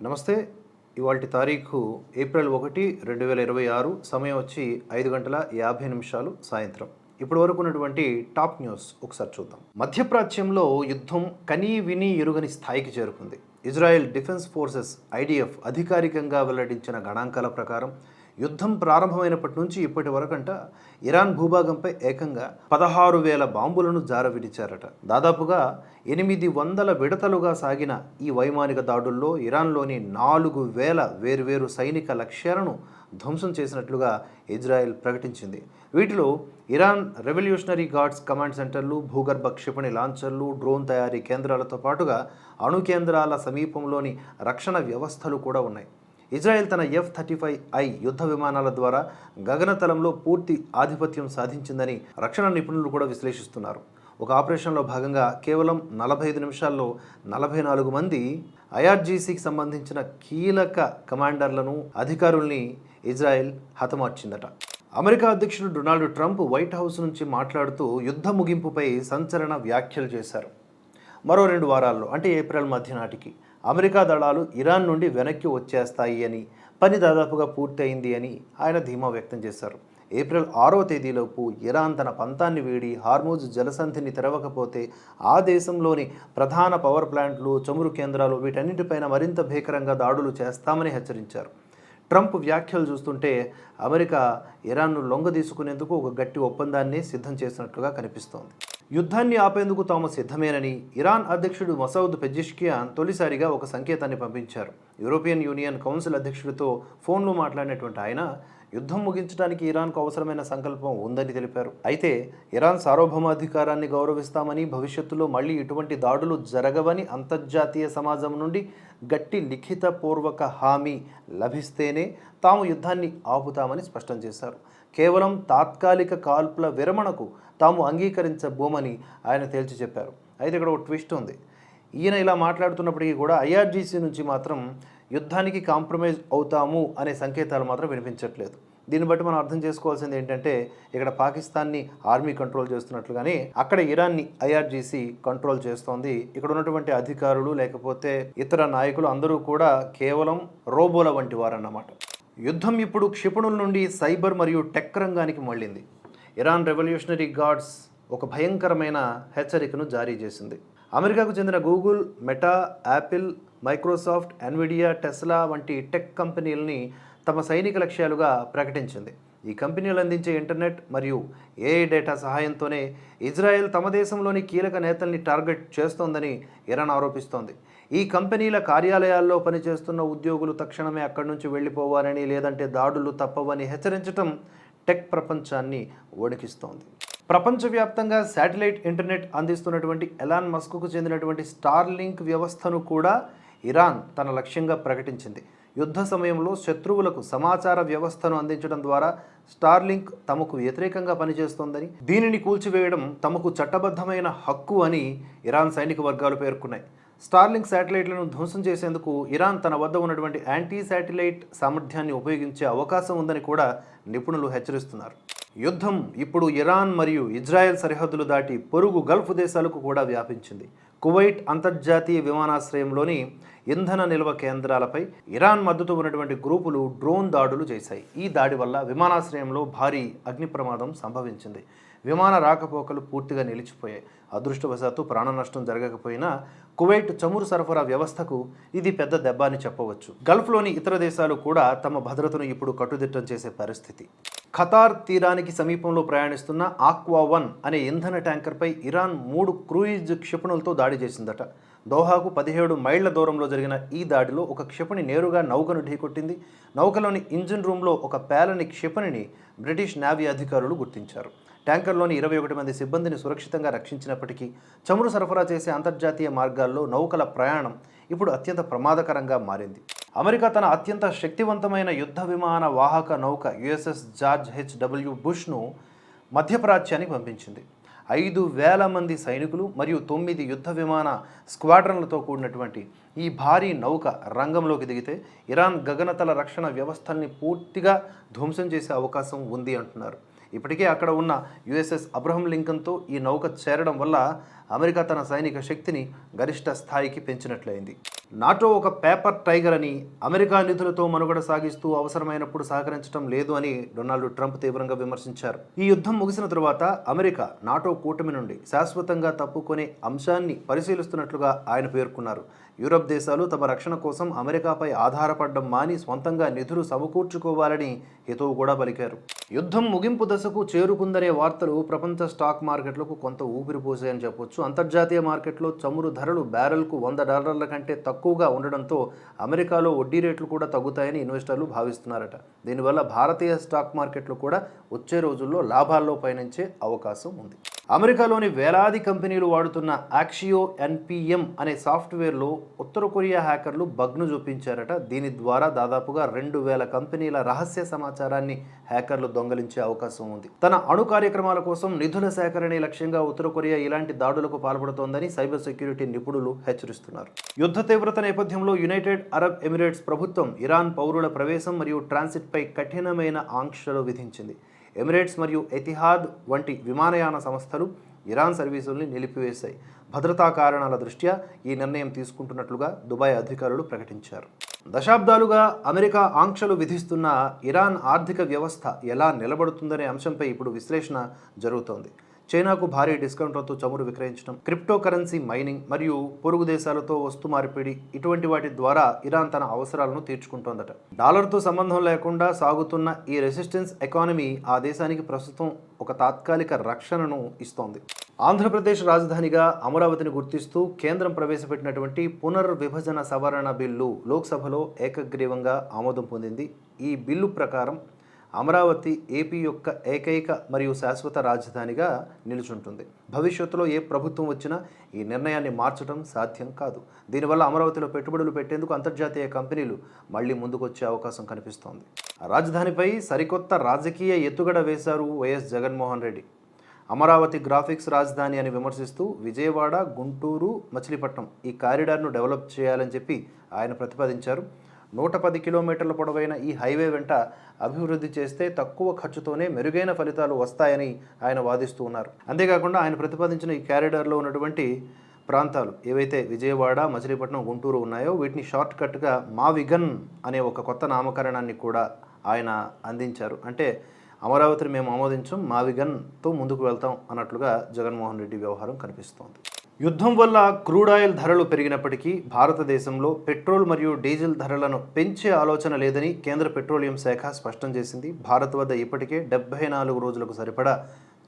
నమస్తే. ఇవాల్టి తారీఖు ఏప్రిల్ 1, 2026. సమయం వచ్చి 5:50 సాయంత్రం. ఇప్పటి వరకు ఉన్నటువంటి టాప్ న్యూస్ ఒకసారి చూద్దాం. మధ్యప్రాచ్యంలో యుద్ధం కనీ విని ఎరుగని స్థాయికి చేరుకుంది. ఇజ్రాయెల్ డిఫెన్స్ ఫోర్సెస్ ఐడిఎఫ్ అధికారికంగా వెల్లడించిన గణాంకాల ప్రకారం యుద్ధం ప్రారంభమైనప్పటి నుంచి ఇప్పటి వరకంట ఇరాన్ భూభాగంపై ఏకంగా 16,000 బాంబులను జారవిడిచారట. దాదాపుగా 800 విడతలుగా సాగిన ఈ వైమానిక దాడుల్లో ఇరాన్లోని 4,000 వేర్వేరు సైనిక లక్ష్యాలను ధ్వంసం చేసినట్లుగా ఇజ్రాయెల్ ప్రకటించింది. వీటిలో ఇరాన్ రెవల్యూషనరీ గార్డ్స్ కమాండ్ సెంటర్లు, భూగర్భ క్షిపణి లాంచర్లు, డ్రోన్ తయారీ కేంద్రాలతో పాటుగా అణు కేంద్రాల సమీపంలోని రక్షణ వ్యవస్థలు కూడా ఉన్నాయి. ఇజ్రాయెల్ తన F-35I యుద్ధ విమానాల ద్వారా గగనతలంలో పూర్తి ఆధిపత్యం సాధించిందని రక్షణ నిపుణులు కూడా విశ్లేషిస్తున్నారు. ఒక ఆపరేషన్లో భాగంగా కేవలం 45 నిమిషాల్లో 44 మంది IRGCకి సంబంధించిన కీలక కమాండర్లను, అధికారుల్ని ఇజ్రాయెల్ హతమార్చిందట. అమెరికా అధ్యక్షుడు డొనాల్డ్ ట్రంప్ వైట్ హౌస్ నుంచి మాట్లాడుతూ యుద్ధ ముగింపుపై సంచలన వ్యాఖ్యలు చేశారు. మరో 2 వారాల్లో అంటే ఏప్రిల్ మధ్య నాటికి అమెరికా దళాలు ఇరాన్ నుండి వెనక్కి వచ్చేస్తాయి అని, పని దాదాపుగా పూర్తయింది అని ఆయన ధీమా వ్యక్తం చేశారు. ఏప్రిల్ 6వ తేదీలోపు ఇరాన్ తన పంతాన్ని వీడి హార్మూజ్ జలసంధిని తెరవకపోతే ఆ దేశంలోని ప్రధాన పవర్ ప్లాంట్లు, చమురు కేంద్రాలు వీటన్నిటిపైన మరింత భీకరంగా దాడులు చేస్తామని హెచ్చరించారు. ట్రంప్ వ్యాఖ్యలు చూస్తుంటే అమెరికా ఇరాన్ను లొంగదీసుకునేందుకు ఒక గట్టి ఒప్పందాన్ని సిద్ధం చేసినట్లుగా కనిపిస్తోంది. యుద్ధాన్ని ఆపేందుకు తాము సిద్ధమేనని ఇరాన్ అధ్యక్షుడు మసౌద్ పెజిష్కియాన్ తొలిసారిగా ఒక సంకేతాన్ని పంపించారు. యూరోపియన్ యూనియన్ కౌన్సిల్ అధ్యక్షుడితో ఫోన్లో మాట్లాడినటువంటి ఆయన యుద్ధం ముగించడానికి ఇరాన్కు అవసరమైన సంకల్పం ఉందని తెలిపారు. అయితే ఇరాన్ సార్వభౌమాధికారాన్ని గౌరవిస్తామని, భవిష్యత్తులో మళ్ళీ ఇటువంటి దాడులు జరగవని అంతర్జాతీయ సమాజం నుండి గట్టి లిఖితపూర్వక హామీ లభిస్తేనే తాము యుద్ధాన్ని ఆపుతామని స్పష్టం చేశారు. కేవలం తాత్కాలిక కాల్పుల విరమణకు తాము అంగీకరించబోమని ఆయన తేల్చి చెప్పారు. అయితే ఇక్కడ ఒక ట్విస్ట్ ఉంది. ఈయన ఇలా మాట్లాడుతున్నప్పటికీ కూడా IRGC నుంచి మాత్రం యుద్ధానికి కాంప్రమైజ్ అవుతాము అనే సంకేతాలు మాత్రం వినిపించట్లేదు. దీన్ని బట్టి మనం అర్థం చేసుకోవాల్సింది ఏంటంటే ఇక్కడ పాకిస్తాన్ని ఆర్మీ కంట్రోల్ చేస్తున్నట్లుగానే అక్కడ ఇరాన్ని IRGC కంట్రోల్ చేస్తోంది. ఇక్కడ ఉన్నటువంటి అధికారులు లేకపోతే ఇతర నాయకులు అందరూ కూడా కేవలం రోబోల వంటి వారన్నమాట. యుద్ధం ఇప్పుడు క్షిపణుల నుండి సైబర్ మరియు టెక్ రంగానికి మళ్ళింది. ఇరాన్ రెవల్యూషనరీ గార్డ్స్ ఒక భయంకరమైన హెచ్చరికను జారీ చేసింది. అమెరికాకు చెందిన Google, meta, Apple, Microsoft, Nvidia, Tesla వంటి టెక్ కంపెనీలని తమ సైనిక లక్ష్యాలుగా ప్రకటించింది. ఈ కంపెనీలు అందించే ఇంటర్నెట్ మరియు AI డేటా సహాయంతోనే ఇజ్రాయెల్ తమ దేశంలోని కీలక నేతల్ని టార్గెట్ చేస్తోందని ఇరాన్ ఆరోపిస్తోంది. ఈ కంపెనీల కార్యాలయాల్లో పనిచేస్తున్న ఉద్యోగులు తక్షణమే అక్కడి నుంచి వెళ్ళిపోవాలని, లేదంటే దాడులు తప్పవని హెచ్చరించడం టెక్ ప్రపంచాన్ని వణికిస్తోంది. ప్రపంచవ్యాప్తంగా శాటిలైట్ ఇంటర్నెట్ అందిస్తున్నటువంటి ఎలాన్ మస్క్కు చెందినటువంటి స్టార్లింక్ వ్యవస్థను కూడా ఇరాన్ తన లక్ష్యంగా ప్రకటించింది. యుద్ధ సమయంలో శత్రువులకు సమాచార వ్యవస్థను అందించడం ద్వారా స్టార్లింక్ తమకు వ్యతిరేకంగా పనిచేస్తోందని, దీనిని కూల్చివేయడం తమకు చట్టబద్ధమైన హక్కు అని ఇరాన్ సైనిక వర్గాలు పేర్కొన్నాయి. స్టార్లింక్ శాటిలైట్లను ధ్వంసం చేసేందుకు ఇరాన్ తన వద్ద ఉన్నటువంటి యాంటీ శాటిలైట్ సామర్థ్యాన్ని ఉపయోగించే అవకాశం ఉందని కూడా నిపుణులు హెచ్చరిస్తున్నారు. యుద్ధం ఇప్పుడు ఇరాన్ మరియు ఇజ్రాయెల్ సరిహద్దులు దాటి పొరుగు గల్ఫ్ దేశాలకు కూడా వ్యాపించింది. కువైట్ అంతర్జాతీయ విమానాశ్రయంలోని ఇంధన నిల్వ కేంద్రాలపై ఇరాన్ మద్దతు ఉన్నటువంటి గ్రూపులు డ్రోన్ దాడులు చేశాయి. ఈ దాడి వల్ల విమానాశ్రయంలో భారీ అగ్ని ప్రమాదం సంభవించింది. విమాన రాకపోకలు పూర్తిగా నిలిచిపోయాయి. అదృష్టవశాత్తు ప్రాణ నష్టం జరగకపోయినా కువైట్ చమురు సరఫరా వ్యవస్థకు ఇది పెద్ద దెబ్బ అని చెప్పవచ్చు. గల్ఫ్లోని ఇతర దేశాలు కూడా తమ భద్రతను ఇప్పుడు కట్టుదిట్టం చేసే పరిస్థితి. ఖతార్ తీరానికి సమీపంలో ప్రయాణిస్తున్న ఆక్వా-1 అనే ఇంధన ట్యాంకర్పై ఇరాన్ 3 క్రూయిజ్ క్షిపణులతో దాడి చేసిందట. దోహాకు 17 మైళ్ల దూరంలో జరిగిన ఈ దాడిలో ఒక క్షిపణి నేరుగా నౌకను ఢీకొట్టింది. నౌకలోని ఇంజిన్ రూమ్లో ఒక పేలని క్షిపణిని బ్రిటిష్ నేవీ అధికారులు గుర్తించారు. ట్యాంకర్లోని 21 మంది సిబ్బందిని సురక్షితంగా రక్షించినప్పటికీ చమురు సరఫరా చేసే అంతర్జాతీయ మార్గాల్లో నౌకల ప్రయాణం ఇప్పుడు అత్యంత ప్రమాదకరంగా మారింది. అమెరికా తన అత్యంత శక్తివంతమైన యుద్ధ విమాన వాహక నౌక USS జార్జ్ H.W. బుష్ను మధ్యప్రాచ్యానికి పంపించింది. 5,000 మంది సైనికులు మరియు 9 యుద్ధ విమాన స్క్వాడ్రన్లతో కూడినటువంటి ఈ భారీ నౌక రంగంలోకి దిగితే ఇరాన్ గగనతల రక్షణ వ్యవస్థల్ని పూర్తిగా ధ్వంసం చేసే అవకాశం ఉంది అంటున్నారు. ఇప్పటికే అక్కడ ఉన్న USS అబ్రహం లింకన్తో ఈ నౌక చేరడం వల్ల అమెరికా తన సైనిక శక్తిని గరిష్ట స్థాయికి పెంచినట్లయింది. నాటో ఒక పేపర్ టైగర్ అని, అమెరికా నిధులతో మనుగడ సాగిస్తూ అవసరమైనప్పుడు సహకరించడం లేదు అని డొనాల్డ్ ట్రంప్ తీవ్రంగా విమర్శించారు. ఈ యుద్ధం ముగిసిన తరువాత అమెరికా నాటో కూటమి నుండి శాశ్వతంగా తప్పుకునే అంశాన్ని పరిశీలిస్తున్నట్లుగా ఆయన పేర్కొన్నారు. యూరప్ దేశాలు తమ రక్షణ కోసం అమెరికాపై ఆధారపడడం మాని స్వంతంగా నిధులు సమకూర్చుకోవాలని హితవు కూడా పలికారు. యుద్ధం ముగింపు దశకు చేరుకుందనే వార్తలు ప్రపంచ స్టాక్ మార్కెట్లకు కొంత ఊపిరిపోసాయని చెప్పొచ్చు. అంతర్జాతీయ మార్కెట్లో చమురు ధరలు బ్యారెల్కు $100 కంటే తక్కువగా ఉండడంతో అమెరికాలో వడ్డీ రేట్లు కూడా తగ్గుతాయని ఇన్వెస్టర్లు భావిస్తున్నారట. దీనివల్ల భారతీయ స్టాక్ మార్కెట్లు కూడా వచ్చే రోజుల్లో లాభాల్లో పయనించే అవకాశం ఉంది. అమెరికాలోని వేలాది కంపెనీలు వాడుతున్న యాక్సియో NPM అనే సాఫ్ట్వేర్లో ఉత్తర కొరియా హ్యాకర్లు బగ్ను చూపించారట. దీని ద్వారా దాదాపుగా 2000 కంపెనీల రహస్య సమాచారాన్ని హ్యాకర్లు దొంగలించే అవకాశం ఉంది. తన అణు కార్యక్రమాల కోసం నిధుల సేకరణే లక్ష్యంగా ఉత్తర కొరియా ఇలాంటి దాడులకు పాల్పడుతోందని సైబర్ సెక్యూరిటీ నిపుణులు హెచ్చరిస్తున్నారు. యుద్ధ తీవ్రత నేపథ్యంలో యునైటెడ్ అరబ్ ఎమిరేట్స్ ప్రభుత్వం ఇరాన్ పౌరుల ప్రవేశం మరియు ట్రాన్సిట్పై కఠినమైన ఆంక్షలు విధించింది. ఎమిరేట్స్ మరియు ఎతిహాద్ వంటి విమానయాన సంస్థలు ఇరాన్ సర్వీసుల్ని నిలిపివేశాయి. భద్రతా కారణాల దృష్ట్యా ఈ నిర్ణయం తీసుకుంటున్నట్లుగా దుబాయ్ అధికారులు ప్రకటించారు. దశాబ్దాలుగా అమెరికా ఆంక్షలు విధిస్తున్న ఇరాన్ ఆర్థిక వ్యవస్థ ఎలా నిలబడుతుందనే అంశంపై ఇప్పుడు విశ్లేషణ జరుగుతోంది. చైనాకు భారీ డిస్కౌంట్లతో చమురు విక్రయించడం, క్రిప్టో కరెన్సీ మైనింగ్ మరియు పొరుగు దేశాలతో వస్తు మార్పిడి, ఇటువంటి వాటి ద్వారా ఇరాన్ తన అవసరాలను తీర్చుకుంటోందట. డాలర్తో సంబంధం లేకుండా సాగుతున్న ఈ రెసిస్టెన్స్ ఎకానమీ ఆ దేశానికి ప్రస్తుతం ఒక తాత్కాలిక రక్షణను ఇస్తోంది. ఆంధ్రప్రదేశ్ రాజధానిగా అమరావతిని గుర్తిస్తూ కేంద్రం ప్రవేశపెట్టినటువంటి పునర్విభజన సవరణ బిల్లు లోక్సభలో ఏకగ్రీవంగా ఆమోదం పొందింది. ఈ బిల్లు ప్రకారం అమరావతి ఏపీ యొక్క ఏకైక మరియు శాశ్వత రాజధానిగా నిలుచుంటుంది. భవిష్యత్తులో ఏ ప్రభుత్వం వచ్చినా ఈ నిర్ణయాన్ని మార్చడం సాధ్యం కాదు. దీనివల్ల అమరావతిలో పెట్టుబడులు పెట్టేందుకు అంతర్జాతీయ కంపెనీలు మళ్లీ ముందుకొచ్చే అవకాశం కనిపిస్తోంది. రాజధానిపై సరికొత్త రాజకీయ ఎత్తుగడ వేశారు వైఎస్ జగన్మోహన్ రెడ్డి. అమరావతి గ్రాఫిక్స్ రాజధాని అని విమర్శిస్తూ విజయవాడ, గుంటూరు, మచిలీపట్నం ఈ కారిడార్ను డెవలప్ చేయాలని చెప్పి ఆయన ప్రతిపాదించారు. 110 కిలోమీటర్ల పొడవైన ఈ హైవే వెంట అభివృద్ధి చేస్తే తక్కువ ఖర్చుతోనే మెరుగైన ఫలితాలు వస్తాయని ఆయన వాదిస్తూ ఉన్నారు. అంతేకాకుండా ఆయన ప్రతిపాదించిన ఈ కారిడార్లో ఉన్నటువంటి ప్రాంతాలు ఏవైతే విజయవాడ, మచిలీపట్నం, గుంటూరు ఉన్నాయో వీటిని షార్ట్ కట్గా మావిగన్ అనే ఒక కొత్త నామకరణాన్ని కూడా ఆయన అందించారు. అంటే అమరావతిని మేము ఆమోదించాం, మావిగన్తో ముందుకు వెళ్తాం అన్నట్లుగా జగన్మోహన్ రెడ్డి వ్యవహారం కనిపిస్తోంది. యుద్ధం వల్ల క్రూడ్ ఆయిల్ ధరలు పెరిగినప్పటికీ భారతదేశంలో పెట్రోల్ మరియు డీజిల్ ధరలను పెంచే ఆలోచన లేదని కేంద్ర పెట్రోలియం శాఖ స్పష్టం చేసింది. భారత్ వద్ద ఇప్పటికే 74 రోజులకు సరిపడా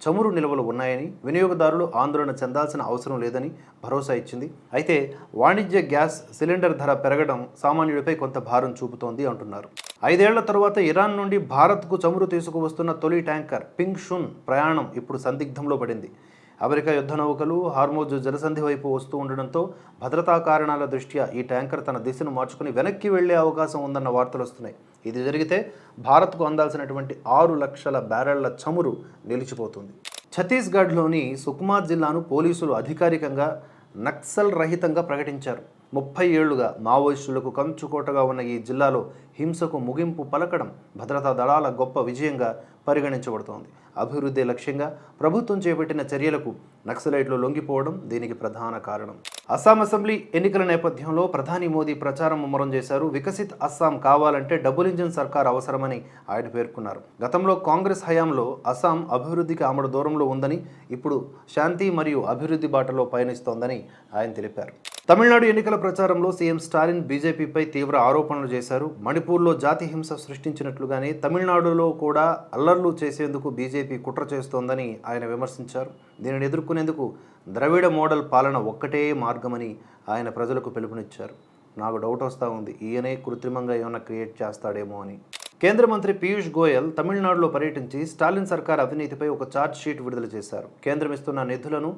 చమురు నిల్వలు ఉన్నాయని, వినియోగదారులు ఆందోళన చెందాల్సిన అవసరం లేదని భరోసా ఇచ్చింది. అయితే వాణిజ్య గ్యాస్ సిలిండర్ ధర పెరగడం సామాన్యుడిపై కొంత భారం చూపుతోంది అంటున్నారు. 5 ఏళ్ల తరువాత ఇరాన్ నుండి భారత్కు చమురు తీసుకువస్తున్న తొలి ట్యాంకర్ పింగ్ షున్ ప్రయాణం ఇప్పుడు సందిగ్ధంలో పడింది. అమెరికా యుద్ధ నౌకలు హార్మోజ్ జలసంధి వైపు వస్తూ ఉండడంతో భద్రతా కారణాల దృష్ట్యా ఈ ట్యాంకర్ తన దిశను మార్చుకుని వెనక్కి వెళ్లే అవకాశం ఉందన్న వార్తలు వస్తున్నాయి. ఇది జరిగితే భారత్కు అందాల్సినటువంటి 6 లక్షల బ్యారెళ్ల చమురు నిలిచిపోతుంది. ఛత్తీస్గఢ్లోని సుక్మా జిల్లాను పోలీసులు అధికారికంగా నక్సల్ రహితంగా ప్రకటించారు. 30 ఏళ్లుగా మావోయిస్టులకు కంచుకోటగా ఉన్న ఈ జిల్లాలో హింసకు ముగింపు పలకడం భద్రతా దళాల గొప్ప విజయంగా పరిగణించబడుతోంది. అభివృద్ధి లక్ష్యంగా ప్రభుత్వం చేపట్టిన చర్యలకు నక్సలైట్లు లొంగిపోవడం దీనికి ప్రధాన కారణం. అస్సాం అసెంబ్లీ ఎన్నికల నేపథ్యంలో ప్రధాని మోదీ ప్రచారం ముమ్మరం చేశారు. వికసిత్ అస్సాం కావాలంటే డబుల్ ఇంజిన్ సర్కార్ అవసరమని ఆయన పేర్కొన్నారు. గతంలో కాంగ్రెస్ హయాంలో అస్సాం అభివృద్ధికి ఆమడ దూరంలో ఉందని, ఇప్పుడు శాంతి మరియు అభివృద్ధి బాటలో పయనిస్తోందని ఆయన తెలిపారు. తమిళనాడు ఎన్నికల ప్రచారంలో సీఎం స్టాలిన్ బీజేపీపై తీవ్ర ఆరోపణలు చేశారు. మణిపూర్లో జాతి హింస సృష్టించినట్లుగానే తమిళనాడులో కూడా అల్లర్లు చేసేందుకు బీజేపీ కుట్ర చేస్తోందని ఆయన విమర్శించారు. దీనిని ఎదుర్కొనేందుకు ద్రవిడ మోడల్ పాలన ఒక్కటే మార్గమని ఆయన ప్రజలకు పిలుపునిచ్చారు. నాకు డౌట్ వస్తూ ఉంది, ఈయనే కృత్రిమంగా ఏమైనా క్రియేట్ చేస్తాడేమో అని. కేంద్ర మంత్రి పీయూష్ గోయల్ తమిళనాడులో పర్యటించి స్టాలిన్ సర్కార్ అవినీతిపై ఒక ఛార్జ్ షీట్ విడుదల చేశారు. కేంద్రం ఇస్తున్న నిధులను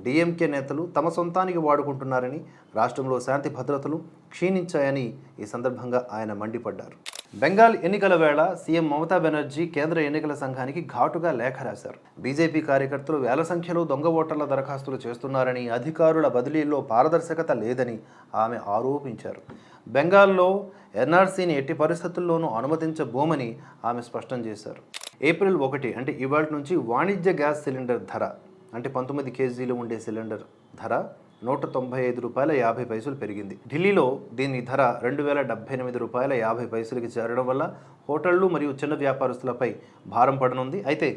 డిఎంకే నేతలు తమ సొంతానికి వాడుకుంటున్నారని, రాష్ట్రంలో శాంతి భద్రతలు క్షీణించాయని ఈ సందర్భంగా ఆయన మండిపడ్డారు. బెంగాల్ ఎన్నికల వేళ సీఎం మమతా బెనర్జీ కేంద్ర ఎన్నికల సంఘానికి ఘాటుగా లేఖ రాశారు. బీజేపీ కార్యకర్తలు వేల సంఖ్యలో దొంగ ఓటర్ల దరఖాస్తులు చేస్తున్నారని, అధికారుల బదిలీల్లో పారదర్శకత లేదని ఆమె ఆరోపించారు. బెంగాల్లో ఎన్ఆర్సీని ఎట్టి పరిస్థితుల్లోనూ అనుమతించబోమని ఆమె స్పష్టం చేశారు. ఏప్రిల్ 1 అంటే ఇవాళ నుంచి వాణిజ్య గ్యాస్ సిలిండర్ ధర అంటే 19 కేజీలు ఉండే సిలిండర్ ధర రూ. 195.50 పెరిగింది. ఢిల్లీలో దీని ధర రూ. 2078.50కి చేరడం వల్ల హోటళ్లు మరియు చిన్న వ్యాపారస్తులపై భారం పడనుంది. అయితే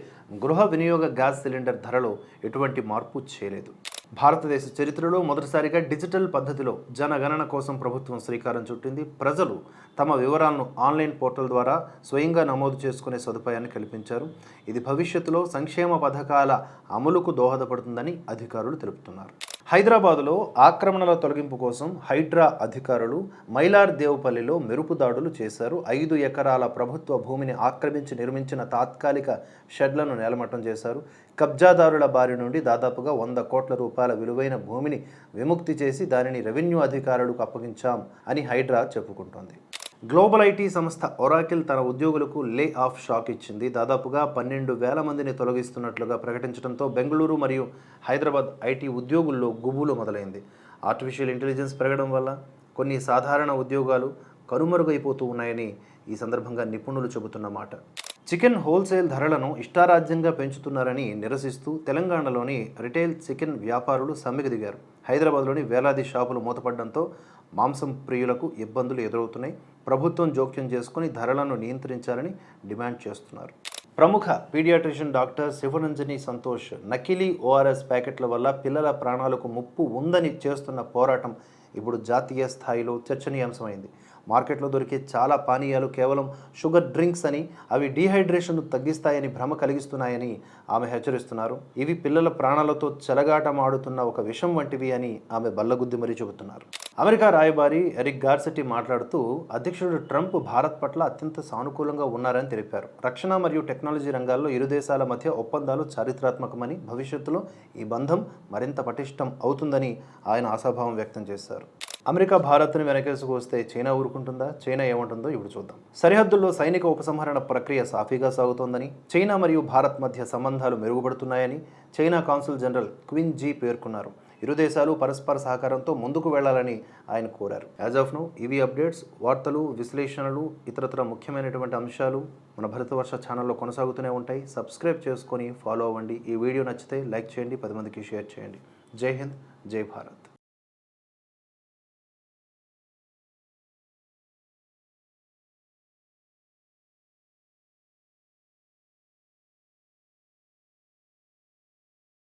గృహ వినియోగ గ్యాస్ సిలిండర్ ధరలో ఎటువంటి మార్పు చేయలేదు. భారతదేశ చరిత్రలో మొదటిసారిగా డిజిటల్ పద్ధతిలో జనగణన కోసం ప్రభుత్వం శ్రీకారం చుట్టింది. ప్రజలు తమ వివరాలను ఆన్లైన్ పోర్టల్ ద్వారా స్వయంగా నమోదు చేసుకునే సదుపాయాన్ని కల్పించారు. ఇది భవిష్యత్తులో సంక్షేమ పథకాల అమలుకు దోహదపడుతుందని అధికారులు తెలుపుతున్నారు. హైదరాబాదులో ఆక్రమణల తొలగింపు కోసం హైడ్రా అధికారులు మైలార్ దేవుపల్లిలో మెరుపు దాడులు చేశారు. 5 ఎకరాల ప్రభుత్వ భూమిని ఆక్రమించి నిర్మించిన తాత్కాలిక షెడ్లను నేలమట్టం చేశారు. కబ్జాదారుల బారి నుండి దాదాపుగా 100 కోట్ల రూపాయల విలువైన భూమిని విముక్తి చేసి దానిని రెవెన్యూ అధికారులకు అప్పగించాం అని హైడ్రా చెప్పుకుంటోంది. గ్లోబల్ ఐటీ సంస్థ ఒరాకిల్ తన ఉద్యోగులకు లే ఆఫ్ షాక్ ఇచ్చింది. దాదాపుగా 12,000 మందిని తొలగిస్తున్నట్లుగా ప్రకటించడంతో బెంగళూరు మరియు హైదరాబాద్ ఐటీ ఉద్యోగుల్లో గుబులు మొదలైంది. ఆర్టిఫిషియల్ ఇంటెలిజెన్స్ పెరగడం వల్ల కొన్ని సాధారణ ఉద్యోగాలు కనుమరుగైపోతూ ఉన్నాయని ఈ సందర్భంగా నిపుణులు చెబుతున్న మాట. చికెన్ హోల్సేల్ ధరలను ఇష్టారాజ్యంగా పెంచుతున్నారని నిరసిస్తూ తెలంగాణలోని రిటైల్ చికెన్ వ్యాపారులు సమ్మెకు దిగారు. హైదరాబాద్లోని వేలాది షాపులు మూతపడడంతో మాంసం ప్రియులకు ఇబ్బందులు ఎదురవుతున్నాయి. ప్రభుత్వం జోక్యం చేసుకుని ధరలను నియంత్రించాలని డిమాండ్ చేస్తున్నారు. ప్రముఖ పీడియాట్రిషియన్ డాక్టర్ శివరంజని సంతోష్ నకిలీ ఓఆర్ఎస్ ప్యాకెట్ల వల్ల పిల్లల ప్రాణాలకు ముప్పు ఉందని చేస్తున్న పోరాటం ఇప్పుడు జాతీయ స్థాయిలో చర్చనీయాంశమైంది. మార్కెట్లో దొరికే చాలా పానీయాలు కేవలం షుగర్ డ్రింక్స్ అని, అవి డీహైడ్రేషన్ను తగ్గిస్తాయని భ్రమ కలిగిస్తున్నాయని ఆమె హెచ్చరిస్తున్నారు. ఇవి పిల్లల ప్రాణాలతో చెలగాటమాడుతున్న ఒక విషం వంటివి అని ఆమె బల్లగుద్ది మరీ చెబుతున్నారు. అమెరికా రాయబారి ఎరిక్ గార్సెట్టి మాట్లాడుతూ అధ్యక్షుడు ట్రంప్ భారత్ పట్ల అత్యంత సానుకూలంగా ఉన్నారని తెలిపారు. రక్షణ మరియు టెక్నాలజీ రంగాల్లో ఇరు దేశాల మధ్య ఒప్పందాలు చారిత్రాత్మకమని, భవిష్యత్తులో ఈ బంధం మరింత పటిష్టం అవుతుందని ఆయన ఆశాభావం వ్యక్తం చేశారు. అమెరికా భారత్ను వెనకేసుకు వస్తే చైనా ఊరుకుంటుందా? చైనా ఏమంటుందో ఇప్పుడు చూద్దాం. సరిహద్దుల్లో సైనిక ఉపసంహరణ ప్రక్రియ సాఫీగా సాగుతోందని, చైనా మరియు భారత్ మధ్య సంబంధాలు మెరుగుపడుతున్నాయని చైనా కాన్సుల్ జనరల్ క్విన్ జీ పేర్కొన్నారు. ఇరు దేశాలు పరస్పర సహకారంతో ముందుకు వెళ్లాలని ఆయన కోరారు. యాజ్ ఆఫ్ నౌ ఇవి అప్డేట్స్, వార్తలు, విశ్లేషణలు, ఇతరత్ర ముఖ్యమైనటువంటి అంశాలు మన భరతవర్ష ఛానల్లో కొనసాగుతూనే ఉంటాయి. సబ్స్క్రైబ్ చేసుకొని ఫాలో అవ్వండి. ఈ వీడియో నచ్చితే లైక్ చేయండి, 10 మందికి షేర్ చేయండి. జై హింద్, జై భారత్.